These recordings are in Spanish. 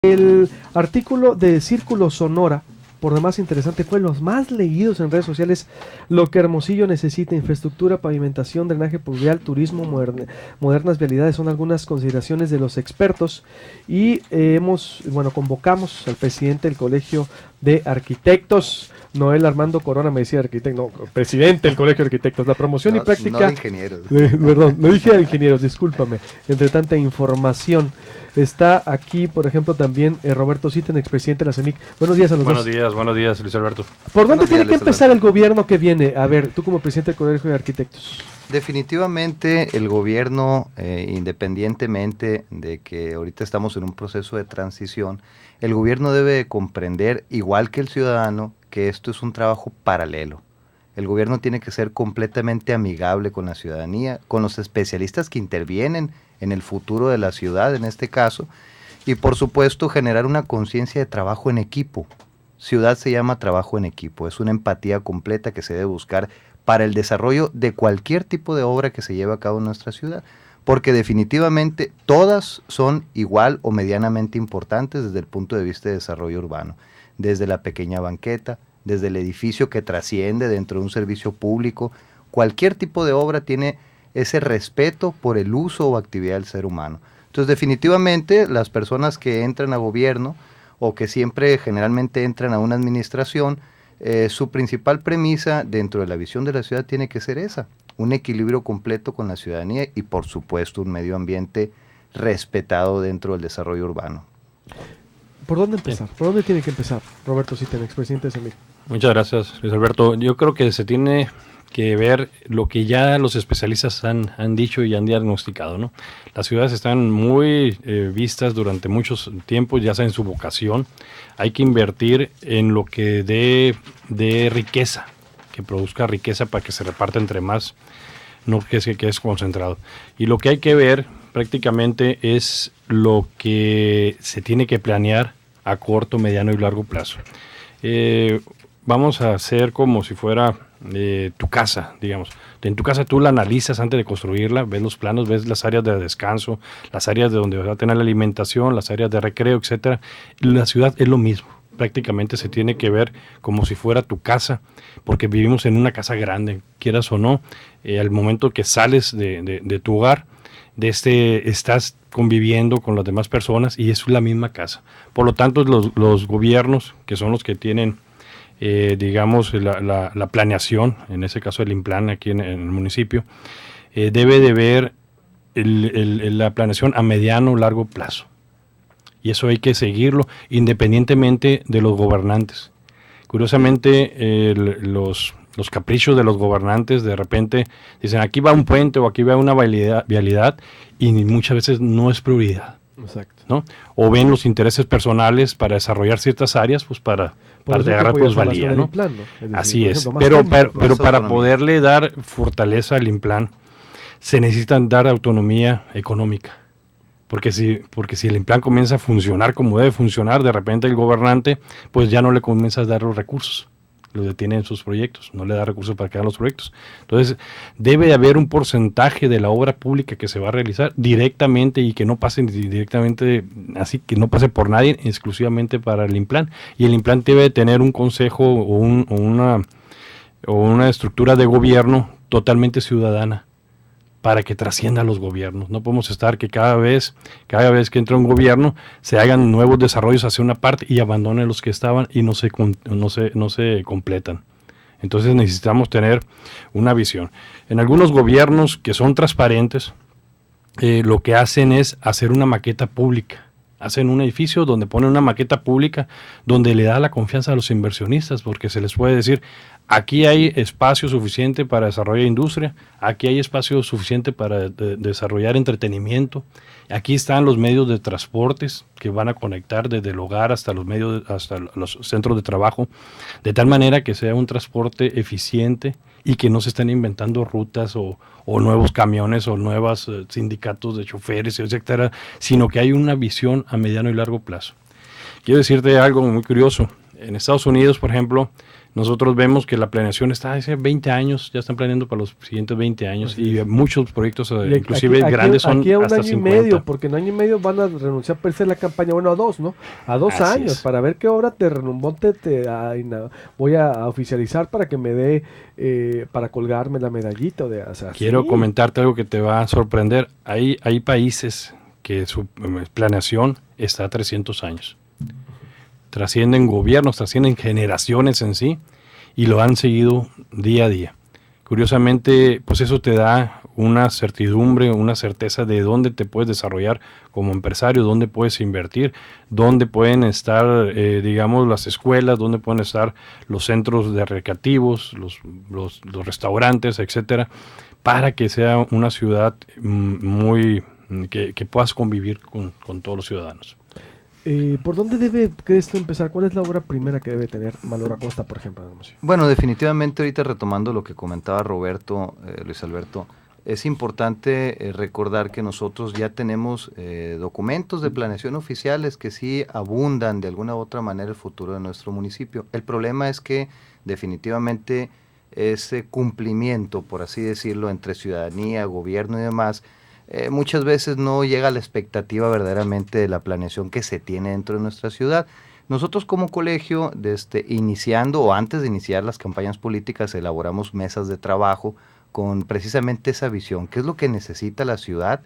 El artículo de Círculo Sonora, por demás interesante, fue los más leídos en redes sociales. Lo que Hermosillo necesita: infraestructura, pavimentación, drenaje pluvial, turismo, modernas vialidades, son algunas consideraciones de los expertos. Y convocamos al presidente del Colegio de Arquitectos, Noel Armando Corona. Me decía arquitecto, no, presidente del Colegio de Arquitectos. La promoción y práctica. No de ingenieros. Perdón, no dije de ingenieros, discúlpame, entre tanta información. Está aquí, por ejemplo, también Roberto Sitten, expresidente de la CEMIC. Buenos días a los dos. Buenos días, Luis Alberto. ¿Por dónde Buenos tiene días, que Luis empezar Alberto. el gobierno que viene? A ver, tú como presidente del Colegio de Arquitectos. Definitivamente el gobierno, independientemente de que ahorita estamos en un proceso de transición, el gobierno debe comprender, igual que el ciudadano, que esto es un trabajo paralelo. El gobierno tiene que ser completamente amigable con la ciudadanía, con los especialistas que intervienen en el futuro de la ciudad, en este caso, y por supuesto generar una conciencia de trabajo en equipo. Ciudad se llama trabajo en equipo, es una empatía completa que se debe buscar para el desarrollo de cualquier tipo de obra que se lleve a cabo en nuestra ciudad, porque definitivamente todas son igual o medianamente importantes desde el punto de vista de desarrollo urbano, desde la pequeña banqueta, desde el edificio que trasciende dentro de un servicio público. Cualquier tipo de obra tiene ese respeto por el uso o actividad del ser humano. Entonces, definitivamente, las personas que entran a gobierno o que siempre generalmente entran a una administración, su principal premisa dentro de la visión de la ciudad tiene que ser esa: un equilibrio completo con la ciudadanía y, por supuesto, un medio ambiente respetado dentro del desarrollo urbano. ¿Por dónde empezar? ¿Por dónde tiene que empezar Roberto Sitten, expresidente de CEMIC? Muchas gracias, Luis Alberto. Yo creo que se tiene que ver lo que ya los especialistas han dicho y han diagnosticado, ¿no? Las ciudades están muy vistas durante muchos tiempos, ya sea en su vocación. Hay que invertir en lo que dé riqueza, que produzca riqueza para que se reparta entre más, no que se quede concentrado. Y lo que hay que ver prácticamente es lo que se tiene que planear a corto, mediano y largo plazo. Vamos a hacer como si fuera tu casa, digamos. En tu casa tú la analizas antes de construirla, ves los planos, ves las áreas de descanso, las áreas de donde vas a tener la alimentación, las áreas de recreo, etcétera. La ciudad es lo mismo. Prácticamente se tiene que ver como si fuera tu casa, porque vivimos en una casa grande, quieras o no. Al momento que sales de tu hogar, estás conviviendo con las demás personas y es la misma casa. Por lo tanto, los gobiernos, que son los que tienen digamos, la planeación, en ese caso el INPLAN aquí en el municipio, debe de ver la planeación a mediano o largo plazo. Y eso hay que seguirlo independientemente de los gobernantes. Curiosamente, los caprichos de los gobernantes de repente dicen: aquí va un puente o aquí va una vialidad, y muchas veces no es prioridad. Exacto. ¿No? O ven los intereses personales para desarrollar ciertas áreas, pues para agarrar plusvalía, ¿no? Plan, ¿no? Es decir, así es, ejemplo, pero para poderle dar fortaleza al INPLAN se necesitan dar autonomía económica, porque si el INPLAN comienza a funcionar como debe funcionar, de repente el gobernante pues ya no le comienza a dar los recursos, lo detiene en sus proyectos, no le da recursos para que hagan los proyectos. Entonces debe de haber un porcentaje de la obra pública que se va a realizar directamente y que no pase directamente, así que no pase por nadie, exclusivamente para el INPLAN. Y el INPLAN debe de tener un consejo o una estructura de gobierno totalmente ciudadana, para que trascienda a los gobiernos. No podemos estar que cada vez que entra un gobierno se hagan nuevos desarrollos hacia una parte y abandonen los que estaban y no se completan. Entonces necesitamos tener una visión. En algunos gobiernos que son transparentes, lo que hacen es hacer una maqueta pública. Hacen un edificio donde ponen una maqueta pública donde le da la confianza a los inversionistas, porque se les puede decir: aquí hay espacio suficiente para desarrollar industria, aquí hay espacio suficiente para desarrollar entretenimiento, aquí están los medios de transportes que van a conectar desde el hogar hasta hasta los centros de trabajo, de tal manera que sea un transporte eficiente y que no se estén inventando rutas o nuevos camiones o nuevos sindicatos de choferes, etcétera, sino que hay una visión a mediano y largo plazo. Quiero decirte algo muy curioso. En Estados Unidos, por ejemplo, Nosotros vemos que la planeación está hace 20 años, ya están planeando para los siguientes 20 años y muchos proyectos, inclusive grandes, son aquí a un hasta año 50. y medio, porque en año y medio van a renunciar per se la campaña, bueno, a 2, ¿no? A 2 Así años, es. para ver qué obra te renumbonte voy a oficializar para que me dé, para colgarme la medallita. O sea, Quiero sí. comentarte algo que te va a sorprender. Hay países que su planeación está a 300 años. Trascienden gobiernos, trascienden generaciones en sí y lo han seguido día a día. Curiosamente, pues eso te da una certidumbre, una certeza de dónde te puedes desarrollar como empresario, dónde puedes invertir, dónde pueden estar, digamos, las escuelas, dónde pueden estar los centros de recreativos, los restaurantes, etcétera, para que sea una ciudad que puedas convivir con todos los ciudadanos. ¿Por dónde crees tú empezar? ¿Cuál es la obra primera que debe tener Maloro Acosta, por ejemplo? Bueno, definitivamente ahorita retomando lo que comentaba Roberto, Luis Alberto, es importante recordar que nosotros ya tenemos documentos de planeación oficiales que sí abundan de alguna u otra manera el futuro de nuestro municipio. El problema es que definitivamente ese cumplimiento, por así decirlo, entre ciudadanía, gobierno y demás, muchas veces no llega a la expectativa verdaderamente de la planeación que se tiene dentro de nuestra ciudad. Nosotros como colegio, iniciando o antes de iniciar las campañas políticas, elaboramos mesas de trabajo con precisamente esa visión, qué es lo que necesita la ciudad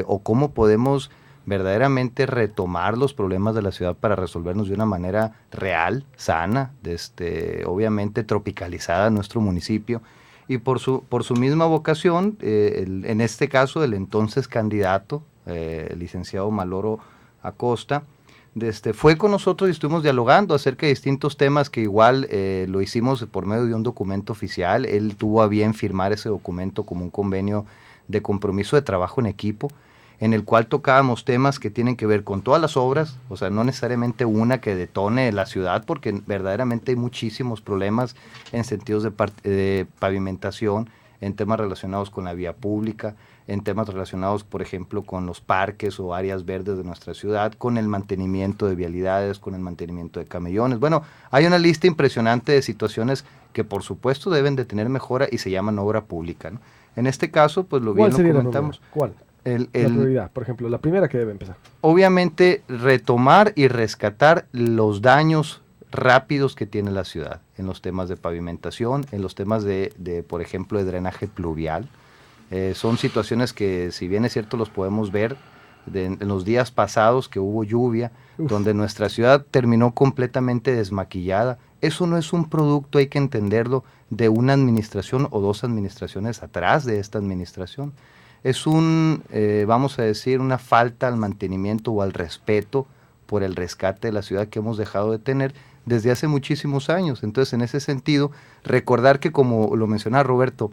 o cómo podemos verdaderamente retomar los problemas de la ciudad para resolvernos de una manera real, sana, obviamente tropicalizada en nuestro municipio. Y por su misma vocación, en este caso el entonces candidato, el licenciado Maloro Acosta, fue con nosotros y estuvimos dialogando acerca de distintos temas que igual lo hicimos por medio de un documento oficial. Él tuvo a bien firmar ese documento como un convenio de compromiso de trabajo en equipo, en el cual tocábamos temas que tienen que ver con todas las obras, o sea, no necesariamente una que detone la ciudad, porque verdaderamente hay muchísimos problemas en sentidos de pavimentación, en temas relacionados con la vía pública, en temas relacionados, por ejemplo, con los parques o áreas verdes de nuestra ciudad, con el mantenimiento de vialidades, con el mantenimiento de camellones. Bueno, hay una lista impresionante de situaciones que por supuesto deben de tener mejora y se llaman obra pública, ¿no? En este caso, pues lo bien lo comentamos. ¿Cuál? La prioridad, por ejemplo, la primera que debe empezar. Obviamente, retomar y rescatar los daños rápidos que tiene la ciudad en los temas de pavimentación, en los temas por ejemplo, de drenaje pluvial. Son situaciones que, si bien es cierto, los podemos ver en los días pasados que hubo lluvia, donde nuestra ciudad terminó completamente desmaquillada. Eso no es un producto, hay que entenderlo, de una administración o dos administraciones atrás de esta administración. Es vamos a decir, una falta al mantenimiento o al respeto por el rescate de la ciudad que hemos dejado de tener desde hace muchísimos años. Entonces, en ese sentido, recordar que, como lo mencionaba Roberto,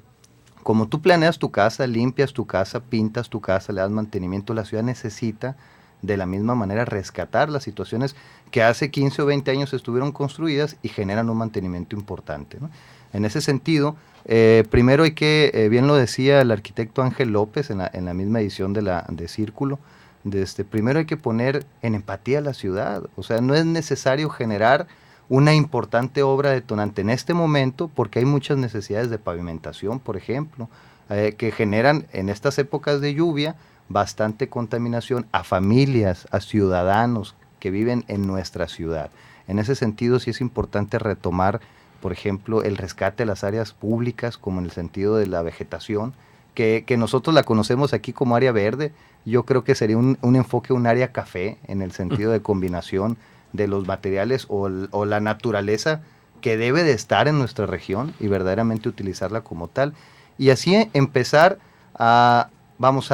como tú planeas tu casa, limpias tu casa, pintas tu casa, le das mantenimiento, la ciudad necesita de la misma manera rescatar las situaciones que hace 15 o 20 años estuvieron construidas y generan un mantenimiento importante, ¿no? En ese sentido, primero hay que, bien lo decía el arquitecto Ángel López en la misma edición de Círculo, primero hay que poner en empatía a la ciudad. O sea, no es necesario generar una importante obra detonante en este momento, porque hay muchas necesidades de pavimentación, por ejemplo, que generan en estas épocas de lluvia bastante contaminación a familias, a ciudadanos que viven en nuestra ciudad. En ese sentido, sí es importante retomar, por ejemplo, el rescate de las áreas públicas, como en el sentido de la vegetación, que nosotros la conocemos aquí como área verde. Yo creo que sería un enfoque, un área café, en el sentido de combinación de los materiales o la naturaleza que debe de estar en nuestra región y verdaderamente utilizarla como tal. Y así empezar a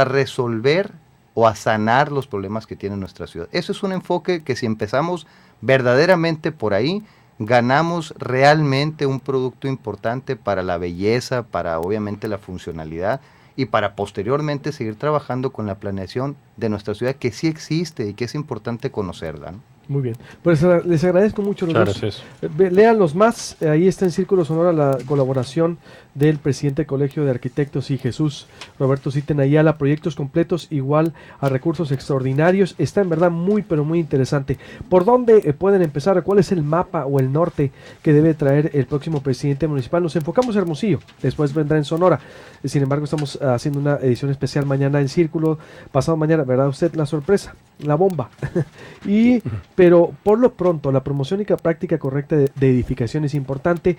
resolver o a sanar los problemas que tiene nuestra ciudad. Eso es un enfoque que, si empezamos verdaderamente por ahí, ganamos realmente un producto importante para la belleza, para obviamente la funcionalidad y para posteriormente seguir trabajando con la planeación de nuestra ciudad, que sí existe y que es importante conocerla, ¿no? Muy bien, pues les agradezco mucho los dos. Gracias. Léanlos más, ahí está en Círculo Sonora la colaboración del presidente del Colegio de Arquitectos y Jesús Roberto Siten Ayala, proyectos completos igual a recursos extraordinarios, está en verdad muy pero muy interesante. ¿Por dónde pueden empezar? ¿Cuál es el mapa o el norte que debe traer el próximo presidente municipal? Nos enfocamos en Hermosillo, después vendrá en Sonora, sin embargo estamos haciendo una edición especial mañana en Círculo, pasado mañana, ¿verdad usted? La sorpresa, la bomba. Pero por lo pronto la promoción y práctica correcta de edificación es importante.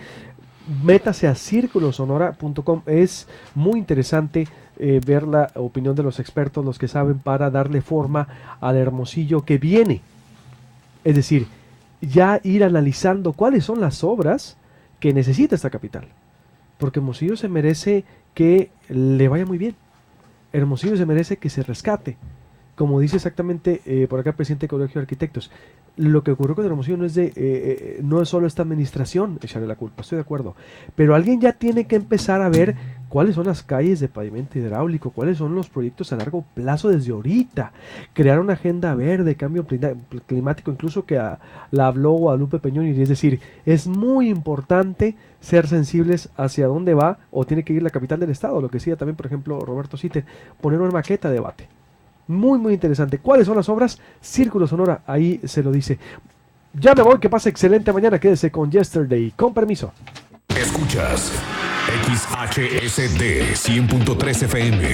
Métase a circulosonora.com, es muy interesante ver la opinión de los expertos, los que saben, para darle forma al Hermosillo que viene. Es decir, ya ir analizando cuáles son las obras que necesita esta capital, porque Hermosillo se merece que le vaya muy bien. Hermosillo se merece que se rescate. Como dice exactamente por acá el presidente del Colegio de Arquitectos, lo que ocurrió con Hermosillo no es solo esta administración echarle la culpa, estoy de acuerdo, pero alguien ya tiene que empezar a ver cuáles son las calles de pavimento hidráulico, cuáles son los proyectos a largo plazo desde ahorita, crear una agenda verde, cambio climático, incluso que la habló Guadalupe Peñón, y es decir, es muy importante ser sensibles hacia dónde va o tiene que ir la capital del estado, lo que decía también, por ejemplo, Roberto Siten, poner una maqueta de debate. Muy, muy interesante. ¿Cuáles son las obras? Círculo Sonora, ahí se lo dice. Ya me voy, que pase excelente mañana. Quédese con Yesterday. Con permiso. Escuchas XHSD 100.3 FM.